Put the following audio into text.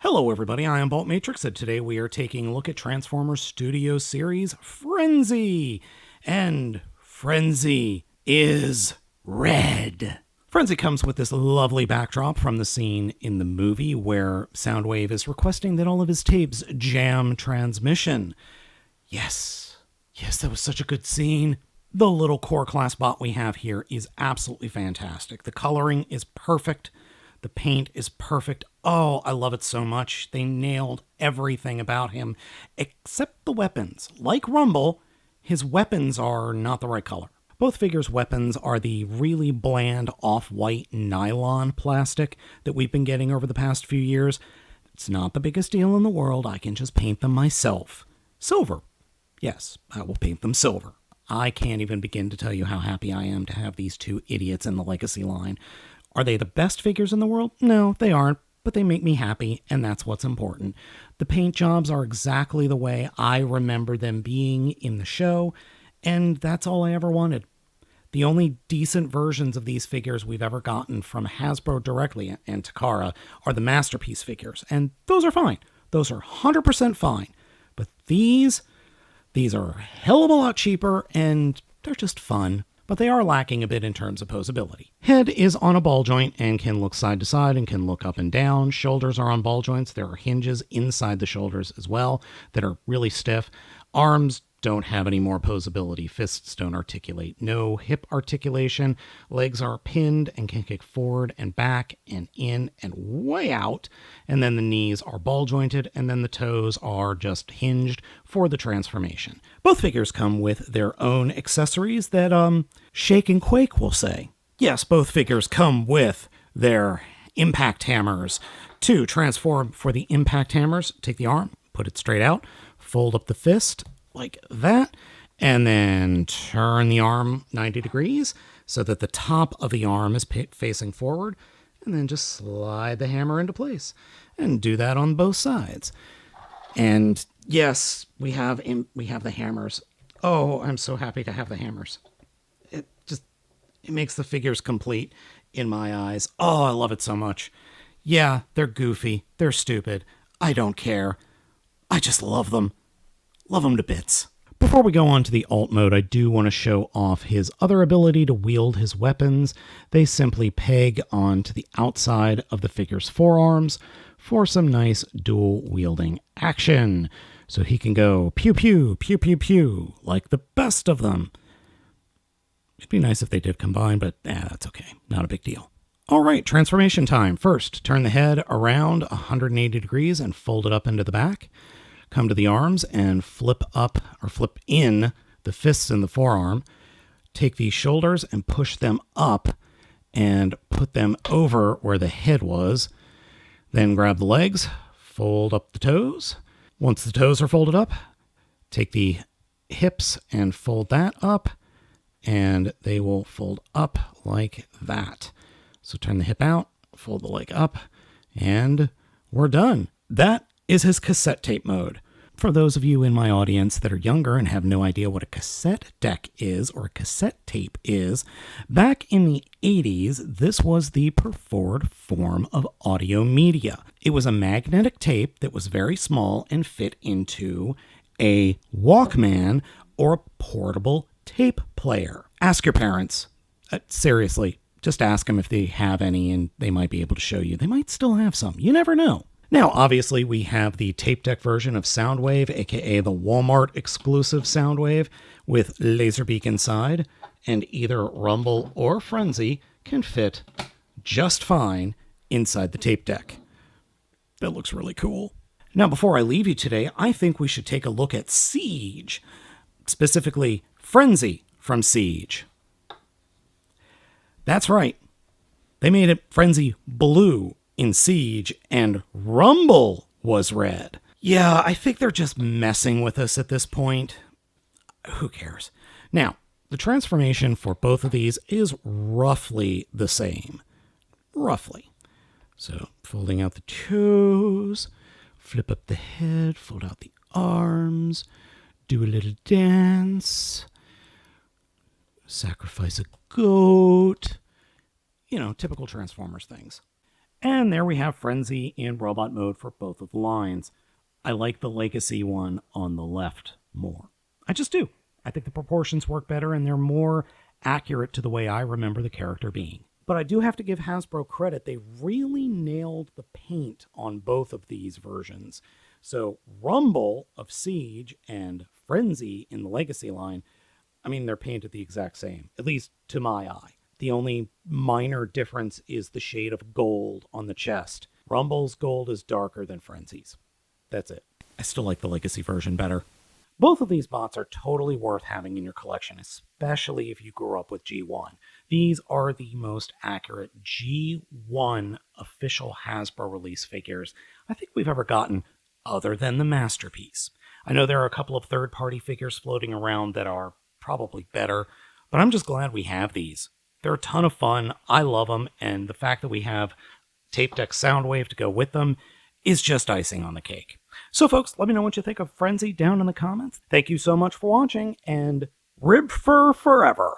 Hello everybody, I am Baltmatrix, and today we are taking a look at Transformers Studio Series Frenzy. And Frenzy is red. Frenzy comes with this lovely backdrop from the scene in the movie where Soundwave is requesting that all of his tapes jam transmission. Yes, that was such a good scene. The little core class bot we have here is absolutely fantastic. The coloring is perfect. The paint is perfect. Oh, I love it so much. They nailed everything about him, except the weapons. Like Rumble, his weapons are not the right color. Both figures' weapons are the really bland off-white nylon plastic that we've been getting over the past few years. It's not the biggest deal in the world. I can just paint them myself. Silver. Yes, I will paint them silver. I can't even begin to tell you how happy I am to have these two idiots in the Legacy line. Are they the best figures in the world? No, they aren't, but they make me happy, and that's what's important. The paint jobs are exactly the way I remember them being in the show, and that's all I ever wanted. The only decent versions of these figures we've ever gotten from Hasbro directly and Takara are the Masterpiece figures, and those are fine. Those are 100% fine. But these are a hell of a lot cheaper, and they're just fun. But they are lacking a bit in terms of posability. Head is on a ball joint and can look side to side and can look up and down. Shoulders are on ball joints. There are hinges inside the shoulders as well that are really stiff. Arms don't have any more posability. Fists don't articulate. No hip articulation. Legs are pinned and can kick forward and back and in and way out. And then the knees are ball jointed, and then the toes are just hinged for the transformation. Both figures come with their own accessories that shake and quake, we'll say. Yes, both figures come with their impact hammers. To transform for the impact hammers, take the arm, put it straight out, fold up the fist like that, and then turn the arm 90 degrees so that the top of the arm is facing forward, and then just slide the hammer into place. And do that on both sides. And yes, we have the hammers. Oh, I'm so happy to have the hammers. It makes the figures complete in my eyes. Oh, I love it so much. Yeah, they're goofy. They're stupid. I don't care. I just love them. Love them to bits. Before we go on to the alt mode, I do want to show off his other ability to wield his weapons. They simply peg onto the outside of the figure's forearms for some nice dual wielding action. So he can go pew pew, pew pew pew, like the best of them. It'd be nice if they did combine, but that's okay. Not a big deal. All right, transformation time. First, turn the head around 180 degrees and fold it up into the back. Come to the arms and flip up or flip in the fists in the forearm. Take these shoulders and push them up and put them over where the head was. Then grab the legs, fold up the toes. Once the toes are folded up, take the hips and fold that up, and they will fold up like that. So turn the hip out, fold the leg up, and we're done. That is his cassette tape mode. For those of you in my audience that are younger and have no idea what a cassette deck is or a cassette tape is, back in the 80s, this was the preferred form of audio media. It was a magnetic tape that was very small and fit into a Walkman or a portable tape player. Ask your parents. Seriously, just ask them if they have any and they might be able to show you. They might still have some. You never know. Now, obviously, we have the tape deck version of Soundwave, aka the Walmart exclusive Soundwave, with Laserbeak inside, and either Rumble or Frenzy can fit just fine inside the tape deck. That looks really cool. Now, before I leave you today, I think we should take a look at Siege, specifically Frenzy from Siege. That's right. They made it Frenzy blue in Siege, and Rumble was red. Yeah, I think they're just messing with us at this point. Who cares? Now, the transformation for both of these is roughly the same. Roughly. So, folding out the toes, flip up the head, fold out the arms, do a little dance, sacrifice a goat. You know, typical Transformers things. And there we have Frenzy in robot mode for both of the lines. I like the Legacy one on the left more. I just do. I think the proportions work better and they're more accurate to the way I remember the character being. But I do have to give Hasbro credit. They really nailed the paint on both of these versions. So Rumble of Siege and Frenzy in the Legacy line, I mean, they're painted the exact same, at least to my eye. The only minor difference is the shade of gold on the chest. Rumble's gold is darker than Frenzy's. That's it. I still like the Legacy version better. Both of these bots are totally worth having in your collection, especially if you grew up with G1. These are the most accurate G1 official Hasbro release figures I think we've ever gotten, other than the Masterpiece. I know there are a couple of third-party figures floating around that are probably better, but I'm just glad we have these. They're a ton of fun, I love them, and the fact that we have Tape Deck Soundwave to go with them is just icing on the cake. So folks, let me know what you think of Frenzy down in the comments. Thank you so much for watching, and rib fur forever!